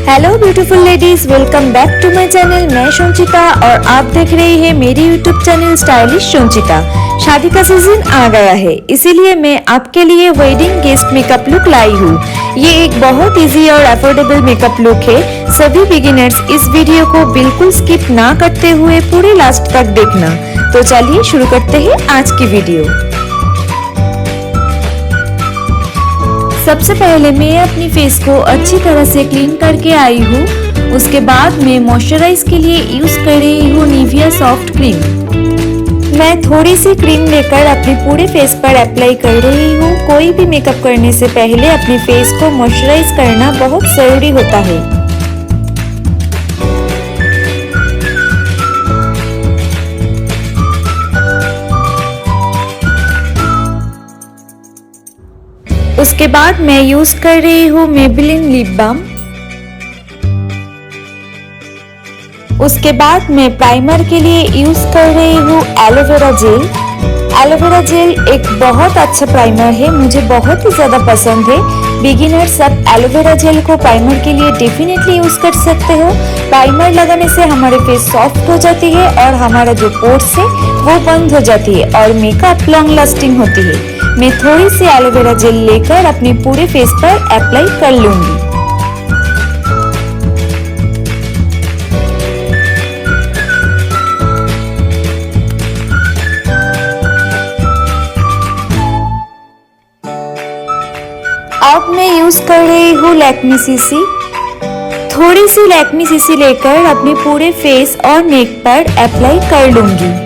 Hello beautiful ladies, welcome back to my channel. मैं संचिता और आप देख रही हैं मेरी यूट्यूब चैनल स्टाइलिश संचिता। शादी का सीजन आ गया है, इसीलिए मैं आपके लिए वेडिंग गेस्ट मेकअप लुक लाई हूँ। ये एक बहुत इजी और अफोर्डेबल मेकअप लुक है। सभी बिगिनर्स इस वीडियो को बिल्कुल स्किप ना करते हुए पूरे लास्ट तक देखना। तो चलिए शुरू करते हैं आज की वीडियो। सबसे पहले मैं अपनी फेस को अच्छी तरह से क्लीन करके आई हूँ। उसके बाद मैं मॉइस्चराइज के लिए यूज कर रही हूँ निविया सॉफ्ट क्रीम। मैं थोड़ी सी क्रीम लेकर अपने पूरे फेस पर अप्लाई कर रही हूँ। कोई भी मेकअप करने से पहले अपने फेस को मॉइस्चराइज करना बहुत जरूरी होता है। उसके बाद मैं यूज कर रही हूँ मेबेलिन लिप बाम। उसके बाद मैं प्राइमर के लिए यूज कर रही हूँ एलोवेरा जेल। एलोवेरा जेल एक बहुत अच्छा प्राइमर है, मुझे बहुत ही ज्यादा पसंद है। बिगिनर्स सब एलोवेरा जेल को प्राइमर के लिए डेफिनेटली यूज कर सकते हो। प्राइमर लगाने से हमारे फेस सॉफ्ट हो जाती है और हमारा जो पोर्स है वो बंद हो जाती है और मेकअप लॉन्ग लास्टिंग होती है। मैं थोड़ी सी एलोवेरा जेल लेकर अपने पूरे फेस पर अप्लाई कर लूंगी। अब मैं यूज कर रही हूँ लैक्मे सीसी। थोड़ी सी लैक्मे सीसी लेकर अपने पूरे फेस और नेक पर अप्लाई कर लूंगी।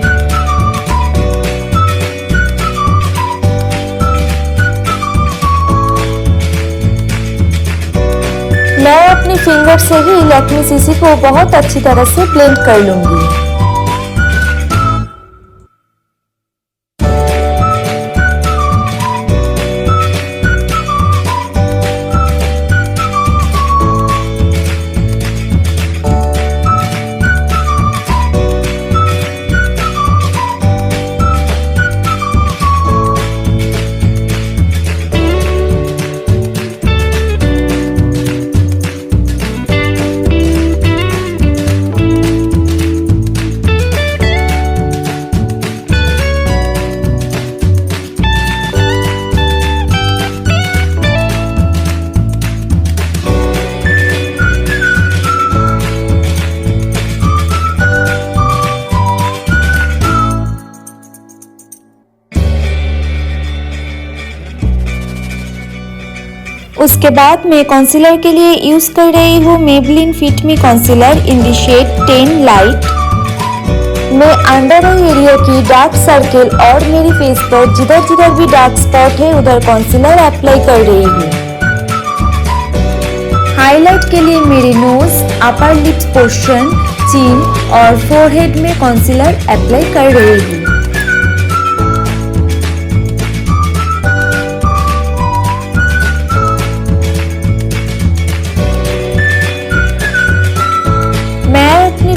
मैं अपनी फिंगर से ही लैक्मे सीसी को बहुत अच्छी तरह से ब्लेंड कर लूंगी। उसके बाद मैं कंसीलर के लिए यूज कर रही हूँ Maybelline fit me concealer in the shade 10 light. मैं अंडर आई एरिया की डार्क सर्कल और मेरी फेस पर जिधर जिधर भी डार्क स्पॉट है उधर कंसीलर अप्लाई कर रही हूँ। हाईलाइट के लिए मेरी नोज, अपर लिप्स पोर्शन, चिन और फोरहेड में कंसीलर अप्लाई कर रही हूँ।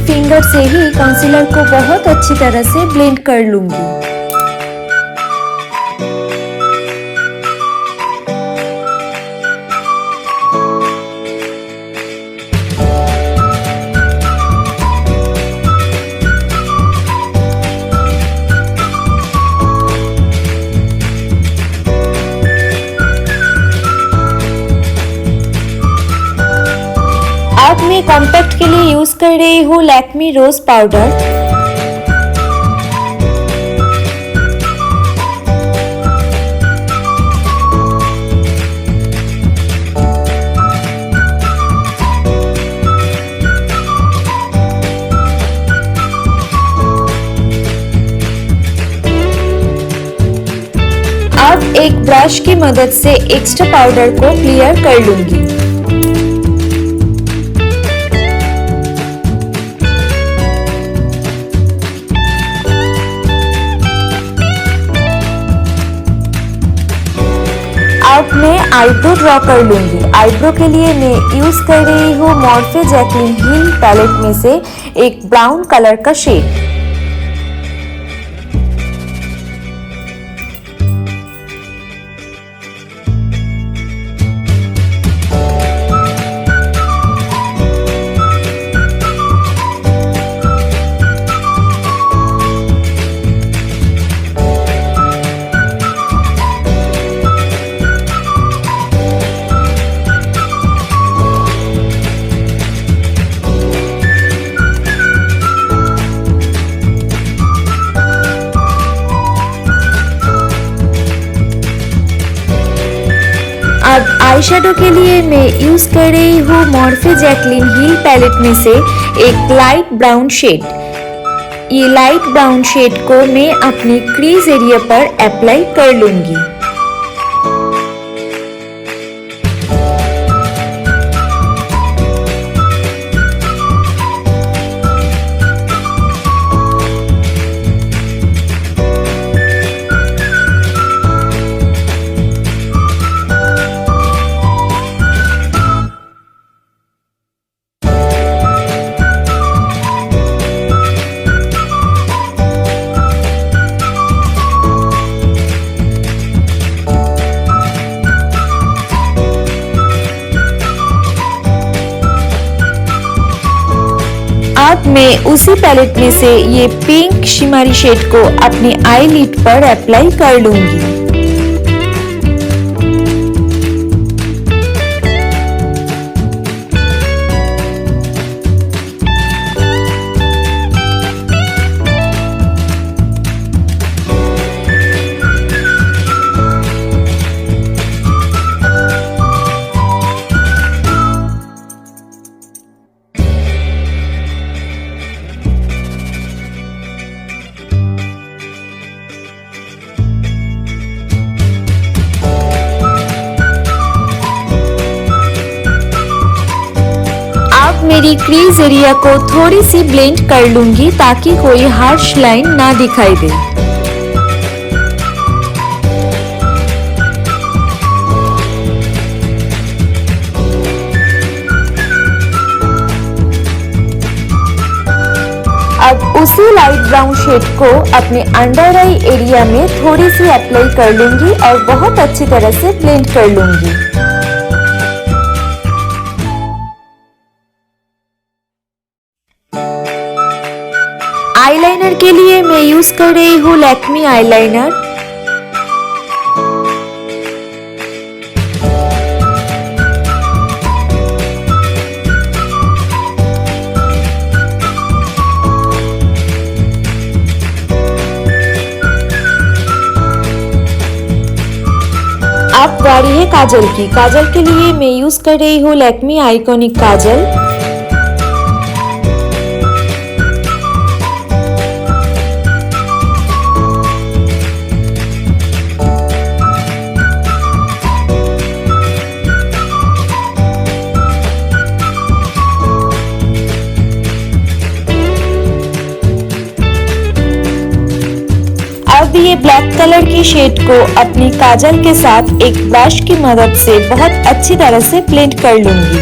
फिंगर से ही कंसीलर को बहुत अच्छी तरह से ब्लेंड कर लूंगी। अब मैं कॉम्पैक्ट के लिए यूज कर रही हूँ लैक्मे रोज पाउडर। अब एक ब्रश की मदद से एक्स्ट्रा पाउडर को क्लियर कर लूंगी। अब मैं आईब्रो ड्रॉ कर लूंगी। आईब्रो के लिए मैं यूज कर रही हूँ मॉर्फे जैकलिन हिल पैलेट में से एक ब्राउन कलर का शेड। शेडो के लिए मैं यूज कर रही हूँ मॉर्फे जैकलिन हिल पैलेट में से एक लाइट ब्राउन शेड। ये लाइट ब्राउन शेड को मैं अपनी क्रीज एरिया पर अप्लाई कर लूंगी। अब मैं उसी पैलेट में से ये पिंक शिमरी शेड को अपने आई लिड पर अप्लाई कर लूंगी। मेरी क्रीज एरिया को थोड़ी सी ब्लेंड कर लूंगी ताकि कोई हार्श लाइन ना दिखाई दे। अब उसी लाइट ब्राउन शेड को अपने अंडर आई एरिया में थोड़ी सी अप्लाई कर लूंगी और बहुत अच्छी तरह से ब्लेंड कर लूंगी। आईलाइनर के लिए मैं यूज कर रही हूँ लैक्मी आईलाइनर। अब बारी है काजल की। काजल के लिए मैं यूज कर रही हूँ लैक्मी आइकॉनिक काजल। अब ये ब्लैक कलर की शेड को अपनी काजल के साथ एक ब्रश की मदद से बहुत अच्छी तरह से ब्लेंड कर लूंगी।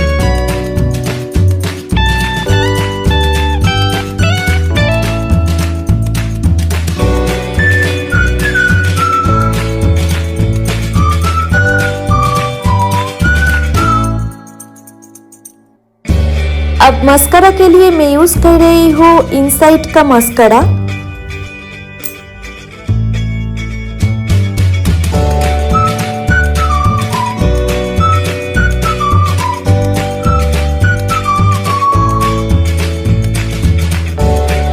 अब मस्करा के लिए मैं यूज कर रही हूँ इनसाइड का मस्करा।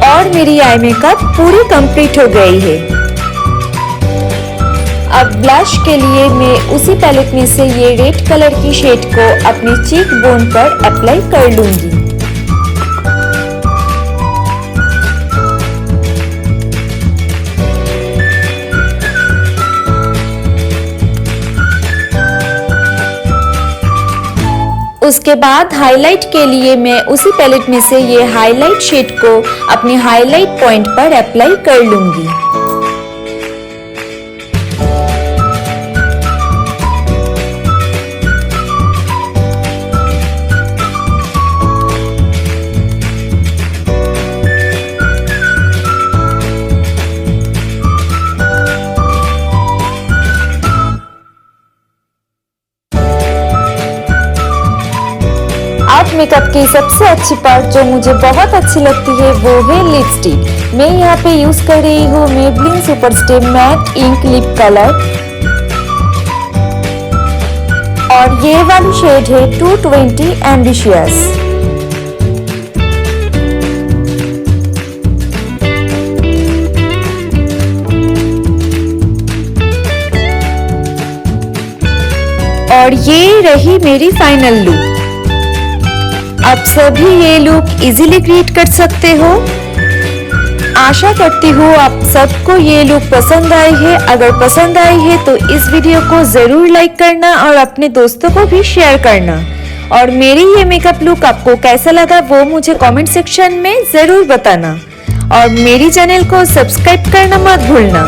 और मेरी आई मेकअप पूरी कंप्लीट हो गई है। अब ब्लश के लिए मैं उसी पैलेट में से ये रेड कलर की शेड को अपनी चीक बोन पर अप्लाई कर लूंगी। उसके बाद हाईलाइट के लिए मैं उसी पैलेट में से ये हाईलाइट शेड को अपने हाईलाइट पॉइंट पर अप्लाई कर लूंगी। आज मेकअप की सबसे अच्छी पार्ट जो मुझे बहुत अच्छी लगती है वो है लिपस्टिक। मैं यहाँ पे यूज कर रही हूँ Maybelline super stay matte ink lip colour और ये वाली शेड है 220 एम्बिशियस। और ये रही मेरी फाइनल लुक। आप सभी ये लुक इजीली क्रिएट कर सकते हो। आशा करती हूँ आप सबको ये लुक पसंद आई है। अगर पसंद आई है तो इस वीडियो को जरूर लाइक करना और अपने दोस्तों को भी शेयर करना। और मेरी ये मेकअप लुक आपको कैसा लगा वो मुझे कमेंट सेक्शन में जरूर बताना। और मेरी चैनल को सब्सक्राइब करना मत भूलना।